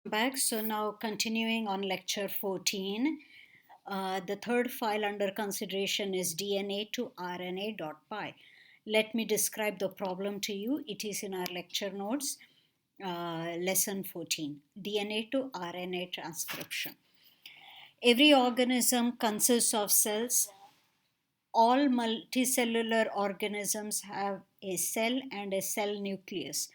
Back. So now continuing on lecture 14, the third file under consideration is DNA to RNA.py. Let me describe the problem to you. It is in our lecture notes, lesson 14, DNA to RNA transcription. Every organism consists of cells. All multicellular organisms have a cell and a cell nucleus.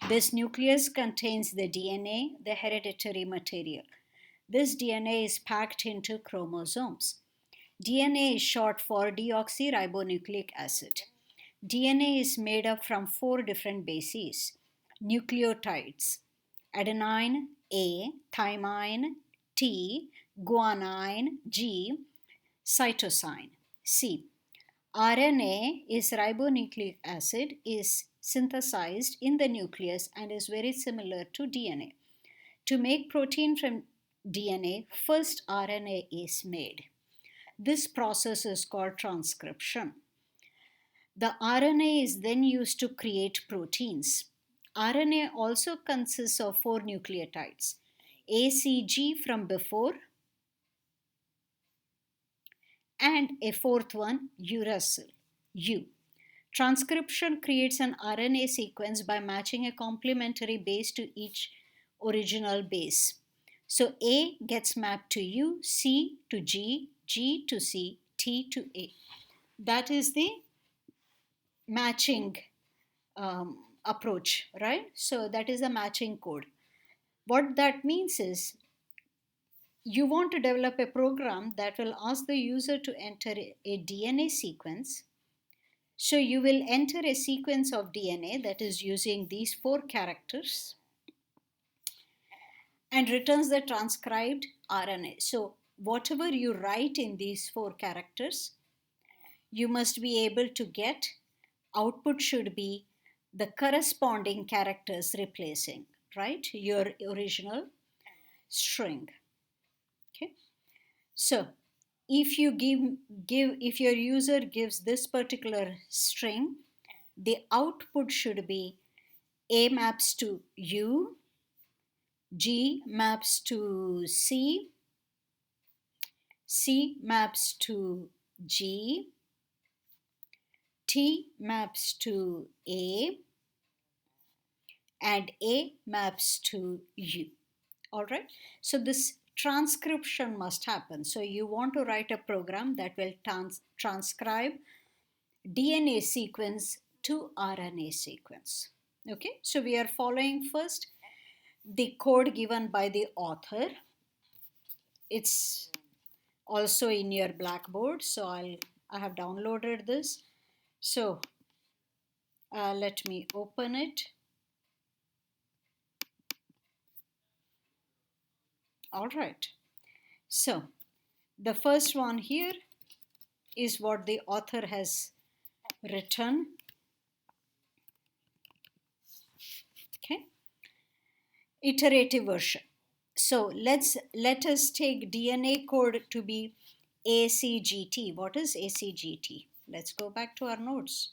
This nucleus contains the DNA, the hereditary material. This DNA is packed into chromosomes. DNA is short for deoxyribonucleic acid. DNA is made up from 4 different bases: nucleotides, adenine, A, thymine, T, guanine, G, cytosine, C. RNA is ribonucleic acid, is synthesized in the nucleus and is very similar to DNA. To make protein from DNA, first RNA is made. This process is called transcription. The RNA is then used to create proteins. RNA also consists of 4 nucleotides: ACG from before, and a fourth one, uracil, U. Transcription creates an RNA sequence by matching a complementary base to each original base. So A gets mapped to U, C to G, G to C, T to A. That is the matching approach, right? So that is the matching code. What that means is you want to develop a program that will ask the user to enter a DNA sequence. So you will enter a sequence of DNA that is using these 4 characters and returns the transcribed RNA. So whatever you write in these 4 characters, you must be able to get. Output should be the corresponding characters replacing, right, your original string. Okay. So if you if your user gives this particular string, the output should be A maps to U, G maps to C, C maps to G, T maps to A, and A maps to U. All right. So this transcription must happen. So you want to write a program that will transcribe DNA sequence to RNA sequence. Okay. So we are following first the code given by the author. It's also in your Blackboard. So I have downloaded this. So let me open it. All right. So the first one here is what the author has written. Okay. Iterative version. So let us take DNA code to be ACGT. What is ACGT? Let's go back to our notes.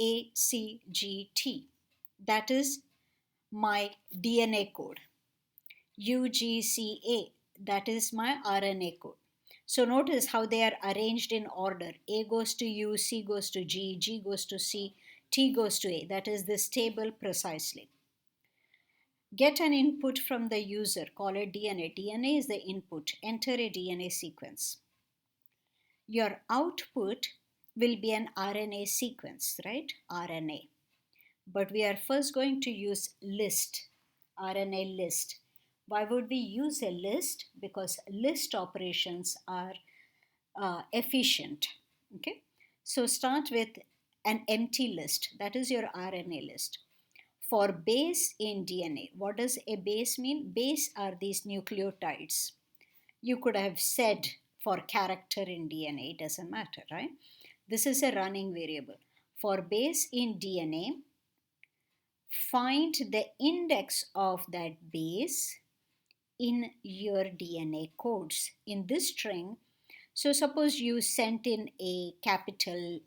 ACGT. That is my DNA code. UGCA. That is my RNA code. So notice how they are arranged in order. A goes to U, C goes to G, G goes to C, T goes to A. That is this table precisely. Get an input from the user, call it DNA. DNA is the input. Enter a DNA sequence. Your output will be an RNA sequence, right? RNA. But we are first going to use list, RNA list. Why would we use a list? Because list operations are efficient. Okay. So start with an empty list. That is your RNA list. For base in DNA, what does a base mean? Base are these nucleotides. You could have said for character in DNA, it doesn't matter, right? This is a running variable. For base in DNA, find the index of that base in your DNA codes. In this string, so suppose you sent in a capital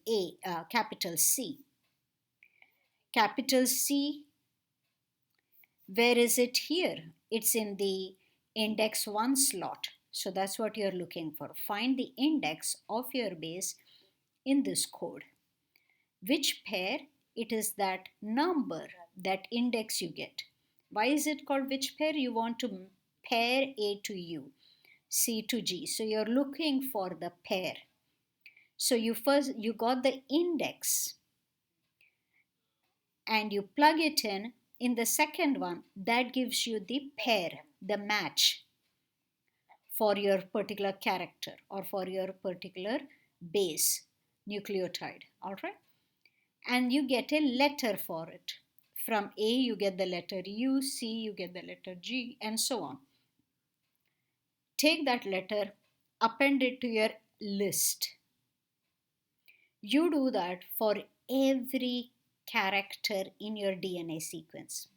capital C. Capital C Where is it here? It's in the index 1 slot. So that's what you're looking for. Find the index of your base in this code. Which pair? It is that number, that index you get. Why is it called which pair? You want to pair A to U, C to G. So you're looking for the pair. So you got the index and you plug it in the second one. That gives you the pair, the match for your particular character or for your particular base nucleotide. All right. And you get a letter for it. From A, you get the letter U, C, you get the letter G, and so on. Take that letter, append it to your list. You do that for every character in your DNA sequence.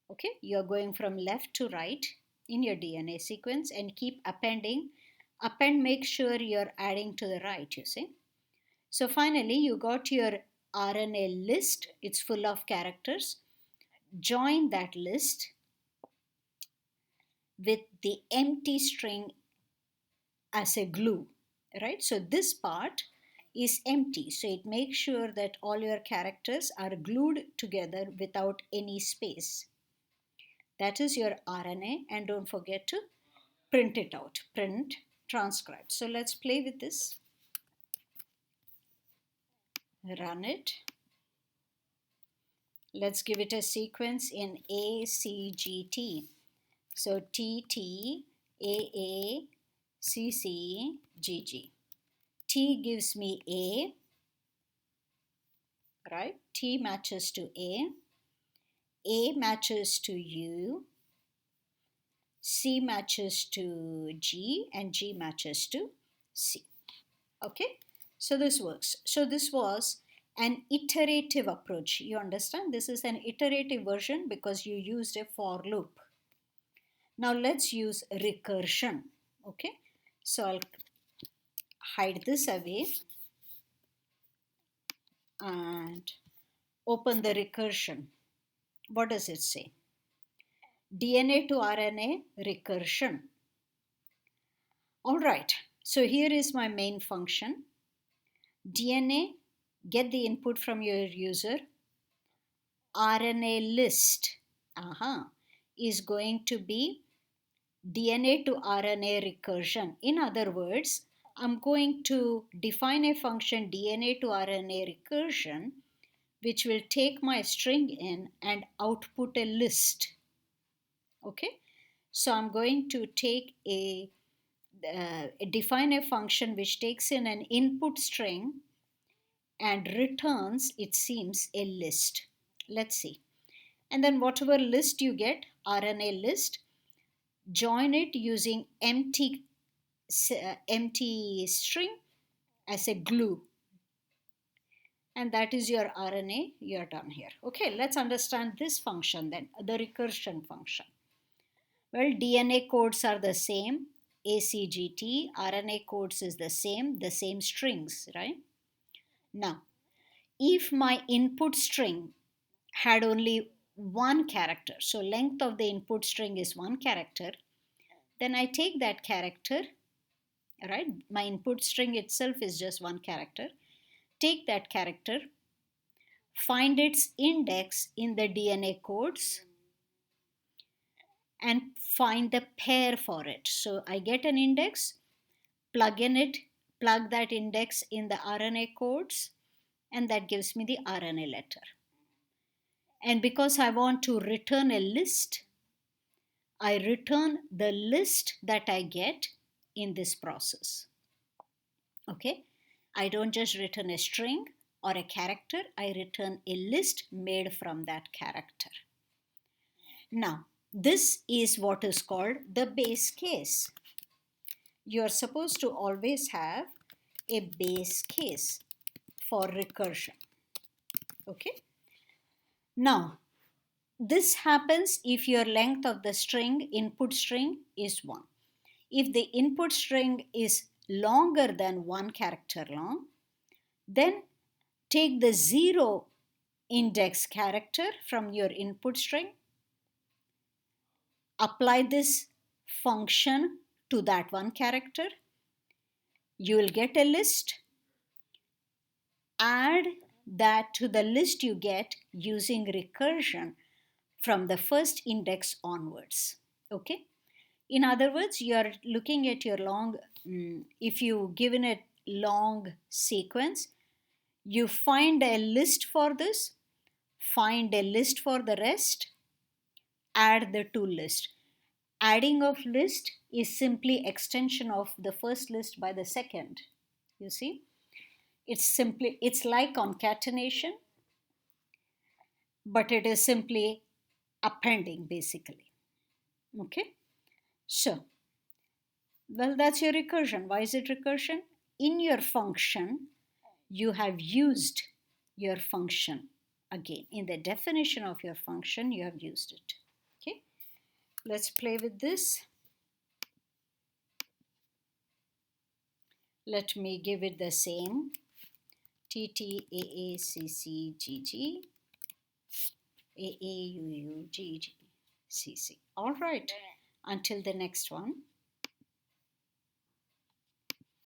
Okay, you're going from left to right in your DNA sequence and keep appending. Append, make sure you're adding to the right, you see. So finally, you got your RNA list. It's full of characters. Join that list with the empty string as a glue, right? So this part is empty. So it makes sure that all your characters are glued together without any space. That is your RNA, and don't forget to print it out. Print, transcribe. So let's play with this. Run it. Let's give it a sequence in ACGT. So T T A A C C G G. T gives me A, right? T matches to A matches to U, C matches to G, and G matches to C. Okay, so this works. So this was an iterative approach. You understand? This is an iterative version because you used a for loop. Now let's use recursion. Okay, so I'll hide this away and open the recursion. What does it say? DNA to RNA recursion. All right, so here is my main function. DNA, get the input from your user. RNA list is going to be DNA to RNA recursion. In other words, I'm going to define a function DNA to RNA recursion which will take my string in and output a list. Okay, so I'm going to take define a function which takes in an input string and returns, it seems, a list. Let's see. And then whatever list you get, RNA list, join it using empty string as a glue. And that is your RNA. You're done here. Okay, let's understand this function then, the recursion function. Well, DNA codes are the same, ACGT, RNA codes is the same strings, right? Now, if my input string had only one character, so length of the input string is one character, then I take that character, right? My input string itself is just one character. Take that character, find its index in the DNA codes, and find the pair for it. So I get an index, plug that index in the RNA codes, and that gives me the RNA letter. And because I want to return a list, I return the list that I get in this process. Okay, I don't just return a string or a character, I return a list made from that character. Now, this is what is called the base case. You're supposed to always have a base case for recursion. Okay. Now, this happens if your length of the string, input string, is 1. If the input string is longer than 1 character long, then take the 0 index character from your input string apply this function to that one character. You will get a list. Add that to the list you get using recursion from the first index onwards. Okay? In other words, you are looking at your long, if you given a long sequence, you find a list for this, find a list for the rest, add the two lists. Adding of list is simply extension of the first list by the second. You see, it's like concatenation, but it is simply appending basically. Okay, so well, that's your recursion. Why is it recursion? In your function, you have used your function again. In the definition of your function, you have used it. Okay, let's play with this. Let me give it the same. TTAACCGG AAUUGGCC. All right. Until the next one.